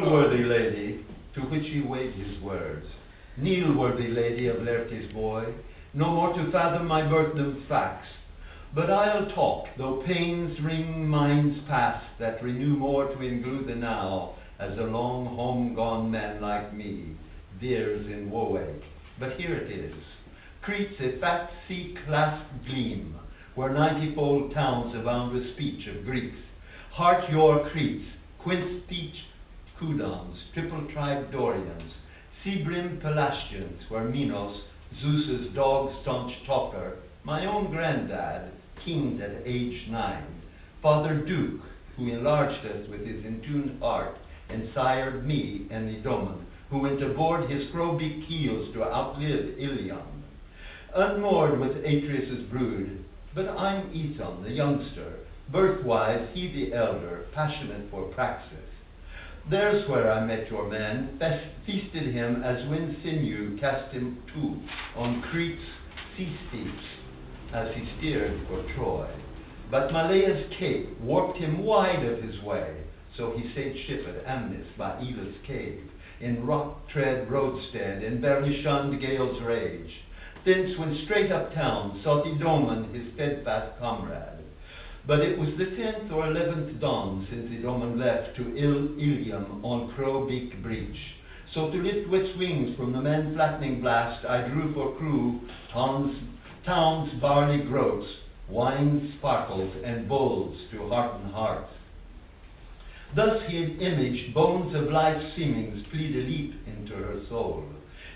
Kneel, worthy lady, to which he weighed his words. Kneel, worthy lady of Laertes boy, no more to fathom my burthened facts. But I'll talk, though pains ring minds past that renew more to inglue the now, as a long home-gone man like me veers in woe-ache. But here it is. Crete's a fat sea-clasped gleam, where 90-fold towns abound with speech of Greeks. Heart your Cretes, quint-speech Cudons, triple-tribed Dorians, sea-brimmed Pelasgians, where Minos, Zeus's dog-staunch talker, my own granddad, kinged at age 9, Father Duke, who enlarged us with his in-tuned heart, and sired me, an Idomen, who went aboard his crow-beaked keels to outlive Ilion. Unmoored with Atreus' brood, but I'm Aethon, the youngster, birthwise he the elder, passionate for praxis. There's where I met your man, feasted him as when sinew cast him to on Crete's sea steeps, as he steered for Troy. But Malea's cape warped him wide of his way, so he stayed ship at Amnis by Elis' cave, in rock-tread roadstead, and barely shunned gale's rage. Thence went straight uptown, sought Idomen, his steadfast comrade. But it was the 10th or 11th dawn since Idomen left to Ilium on crow-beaked breach. So to lift wit's wings from the man-flattening blast, I drew for crew town's barley groats, wine sparkles, and bulls to hearten hearts. Thus he had imaged bones of life's seemings plead a leap into her soul,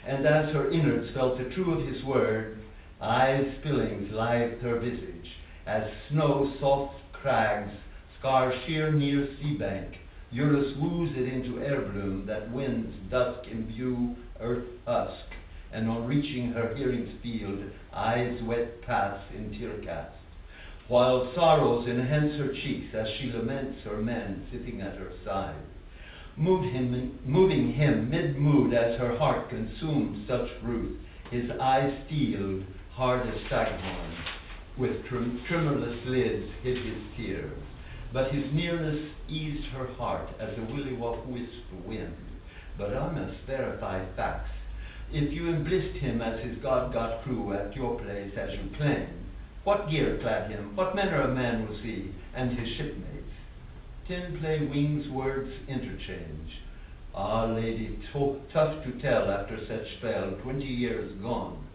and as her innards felt the true of his word, eyes spillings lithed her visage, as snow soft crags scar sheer near sea bank. Eurus woos it into air bloom that winds dusk imbue earth husk, and on reaching her hearing's field, eyes wet paths in tear cast, while sorrows enhance her cheeks as she laments her man sitting at her side. Moving him mid-mood as her heart consumed such ruth, his eyes steeled, hard as staghorn, with tremorless lids hid his tears. But his nearness eased her heart as a willy-wop wisp of wind. But I must verify facts. If you emblissed him as his god-got crew at your place as you claim, what gear clad him? What manner of man was he, and his shipmates? 10 play wings words interchange. Ah, lady, tough to tell after such spell, 20 years gone.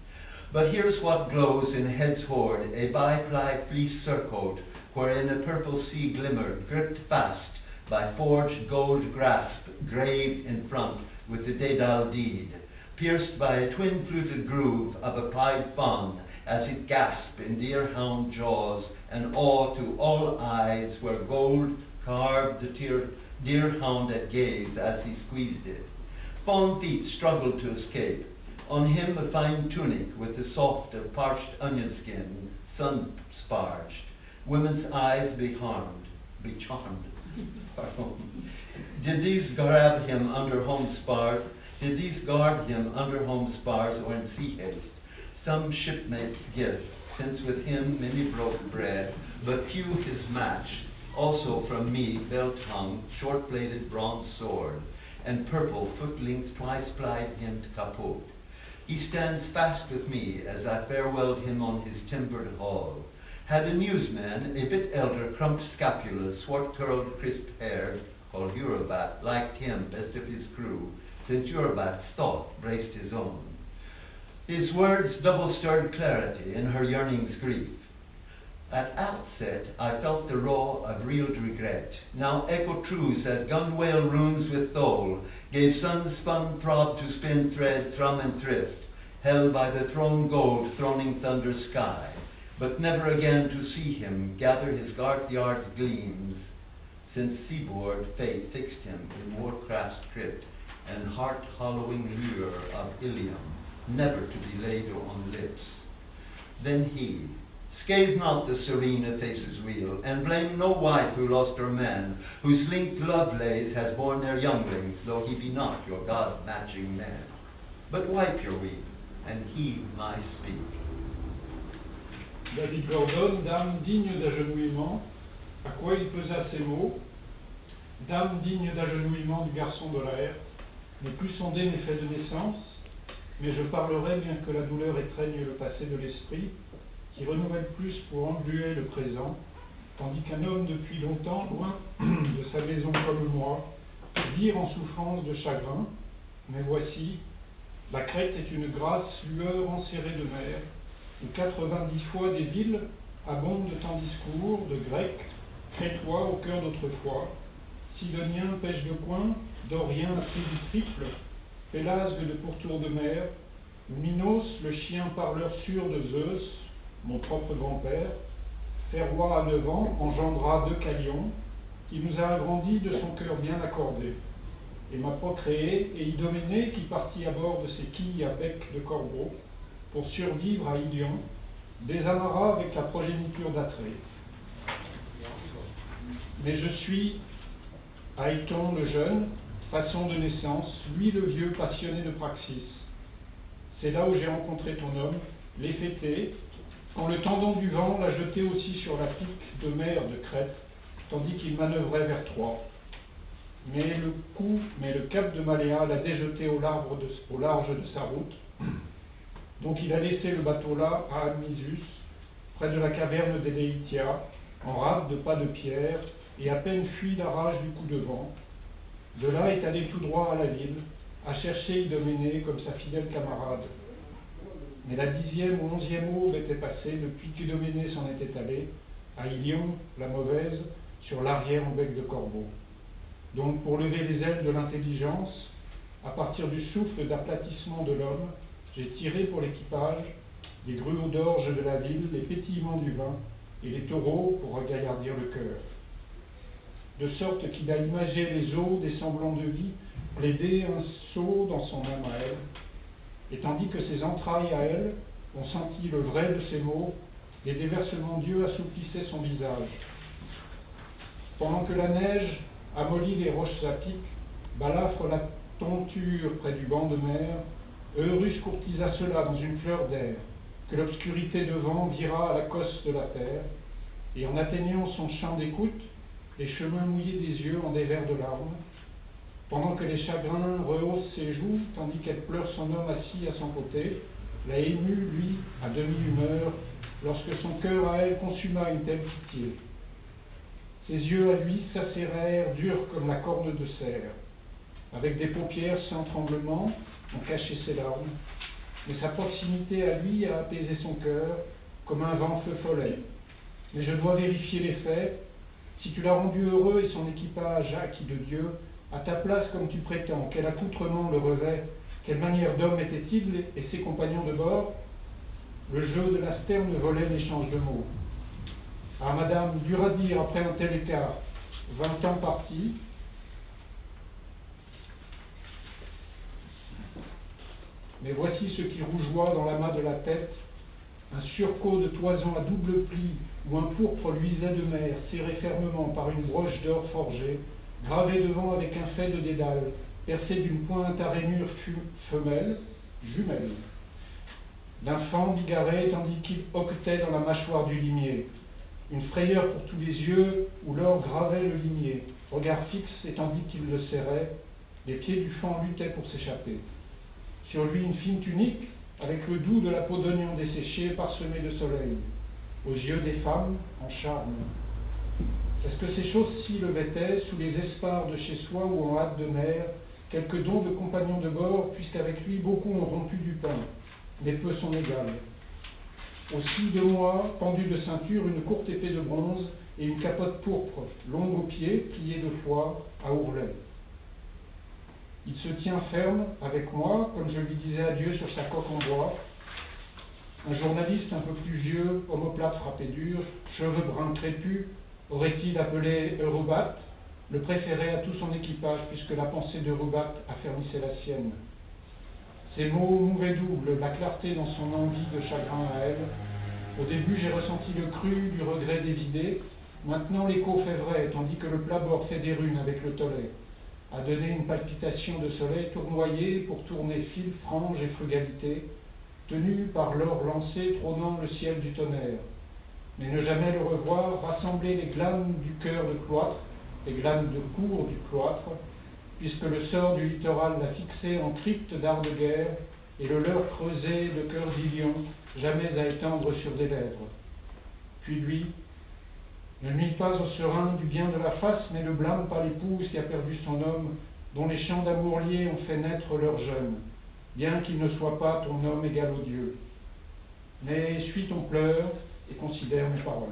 But here's what glows in head's hoard, a bi-ply fleece surcoat, wherein a purple sea glimmered, gripped fast by forged gold grasp, graved in front with the Daedal deed, pierced by a twin-fluted groove of a pied fawn, as it gasped in deer-hound jaws, and awe to all eyes where gold carved the deer-hound at gaze as he squeezed it. Fawn feet struggled to escape. On him a fine tunic with the soft of parched onion skin, sun-sparged. Women's eyes be charmed. Did these guard him under home spars? Did these guard him under home spars or in sea haste? Some shipmate's gift, since with him many broke bread, but few his match. Also from me belt-hung, short-bladed bronze sword, and purple foot-linked twice-plied hemmed kaput. He stands fast with me as I farewelled him on his timbered hall. Had a newsman, a bit elder, crumped scapula, swart-curled crisp hair, called Eurybat, liked him best of his crew, since Eurybat's thought braced his own. His words double-stirred clarity in her yearning's grief. At outset, I felt the raw of real regret. Now echo truths as gunwale runes with thole, gave sun-spun throb to spin thread, thrum and thrift, held by the throne gold throning thunder sky, but never again to see him gather his guard yard's gleams, since seaboard fate fixed him in warcraft's crypt and heart-hollowing lure of Ilium, never to be laid on lips. Then he, scathe not the serene Ephesus' wheel, and blame no wife who lost her man, whose linked Lovelace has borne their younglings, though he be not your God-matching man. But wipe your weep, and heed my speak. David Gordon, dame digne d'agenouillement, à quoi il posa ces mots? Dame digne d'agenouillement du garçon de l'air, ne plus sonder mes faits de naissance, mais je parlerai bien que la douleur étreigne le passé de l'esprit, qui renouvelle plus pour engluer le présent, tandis qu'un homme depuis longtemps, loin de sa maison comme moi, vire en souffrance de chagrin. Mais voici, la Crète est une grasse lueur enserrée de mer, où 90 fois des villes abondent en discours de Grecs, Crétois au cœur d'autrefois, Sidoniens pêche de coin, Doriens à prix du triple, Pélasgue de pourtour de mer, où Minos, le chien parleur sûr de Zeus, mon propre grand-père, Ferroy à 9 ans, engendra 2 Calions, qui nous a agrandis de son cœur bien accordé, et m'a procréé, et Idoménée, qui partit à bord de ses quilles à bec de corbeau, pour survivre à Ilion, désamarra avec la progéniture d'Atrée. Mais je suis Aïton le jeune, façon de naissance, lui le vieux passionné de Praxis. C'est là où j'ai rencontré ton homme, l'Éphété, quand le tendon du vent l'a jeté aussi sur la pique de mer de Crète, tandis qu'il manœuvrait vers Troie. Mais le cap de Maléa l'a déjeté au large de sa route. Donc il a laissé le bateau là, à Admisus, près de la caverne d'Éléitia, en rade de pas de pierre, et à peine fui la rage du coup de vent. De là est allé tout droit à la ville, à chercher Idoménée comme sa fidèle camarade. Mais la 10e ou 11e aube était passée depuis qu'Idoménée s'en était allé, à Ilion, la mauvaise, sur l'arrière en bec de corbeau. Donc pour lever les ailes de l'intelligence, à partir du souffle d'aplatissement de l'homme, j'ai tiré pour l'équipage les grumeaux d'orge de la ville, les pétillements du vin et les taureaux pour regaillardir le cœur. De sorte qu'il a imagé les eaux des semblants de vie, plaidé un saut dans son âme à elle, et tandis que ses entrailles à elle ont senti le vrai de ses mots, les déversements d'yeux assouplissaient son visage. Pendant que la neige amollit les roches à pic, balafre la tonture près du banc de mer, Eurus courtisa cela dans une fleur d'air, que l'obscurité de vent vira à la cosse de la terre, et en atteignant son champ d'écoute, les chemins mouillés des yeux en des vers de larmes, pendant que les chagrins rehaussent ses joues, tandis qu'elle pleure son homme assis à son côté, l'a ému, lui, à demi-humeur, lorsque son cœur à elle consuma une telle pitié. Ses yeux à lui s'acérèrent, durs comme la corne de cerf. Avec des paupières sans tremblement, ont caché ses larmes, mais sa proximité à lui a apaisé son cœur, comme un vent feu follet. Mais je dois vérifier les faits. Si tu l'as rendu heureux et son équipage acquis de Dieu, à ta place comme tu prétends, quel accoutrement le revêt, quelle manière d'homme était-il et ses compagnons de bord? Le jeu de la sterne volait l'échange de mots. Ah, madame, dur à dire après un tel écart, 20 ans partis. Mais voici ce qui rougeoie dans l'amas de la tête, un surcot de toison à double pli, où un pourpre luisait de mer, serré fermement par une broche d'or forgée, gravé devant avec un fait de dédale, percé d'une pointe à rainure femelle, jumelle, d'enfant bigarré tandis qu'il hoquetait dans la mâchoire du limier. Une frayeur pour tous les yeux, où l'or gravait le limier, regard fixe et tandis qu'il le serrait, les pieds du faon luttaient pour s'échapper. Sur lui une fine tunique, avec le doux de la peau d'oignon desséchée parsemée de soleil, aux yeux des femmes en charme. Est-ce que ces choses-ci le vêtaient sous les espars de chez soi ou en hâte de mer, quelques dons de compagnons de bord, puisqu'avec lui beaucoup ont rompu du pain, mais peu son égal. Aussi de moi, pendu de ceinture, une courte épée de bronze et une capote pourpre, longue aux pieds, pliée de foie, à ourlet. Il se tient ferme avec moi, comme je lui disais adieu sur sa coque en bois. Un journaliste un peu plus vieux, omoplate frappé dur, cheveux bruns crépus, aurait-il appelé Eurybates, le préférait à tout son équipage, puisque la pensée d'Eurybates affermissait la sienne. Ces mots mouvaient double, la clarté dans son envie de chagrin à elle. Au début, j'ai ressenti le cru du regret dévidé. Maintenant, l'écho fait vrai, tandis que le plat-bord fait des runes avec le tollé, a donné une palpitation de soleil tournoyé pour tourner fil, frange et frugalité, tenu par l'or lancé trônant le ciel du tonnerre. Mais ne jamais le revoir, rassembler les glanes du cœur de cloître, les glanes de cour du cloître, puisque le sort du littoral l'a fixé en crypte d'art de guerre, et le leur creusé de cœur d'ilion, jamais à étendre sur des lèvres. Puis lui, ne nuit pas au serein du bien de la face, mais ne blâme pas l'épouse qui a perdu son homme, dont les chants d'amour liés ont fait naître leur jeune, bien qu'il ne soit pas ton homme égal aux dieux. Mais suis ton pleur et considère mes paroles.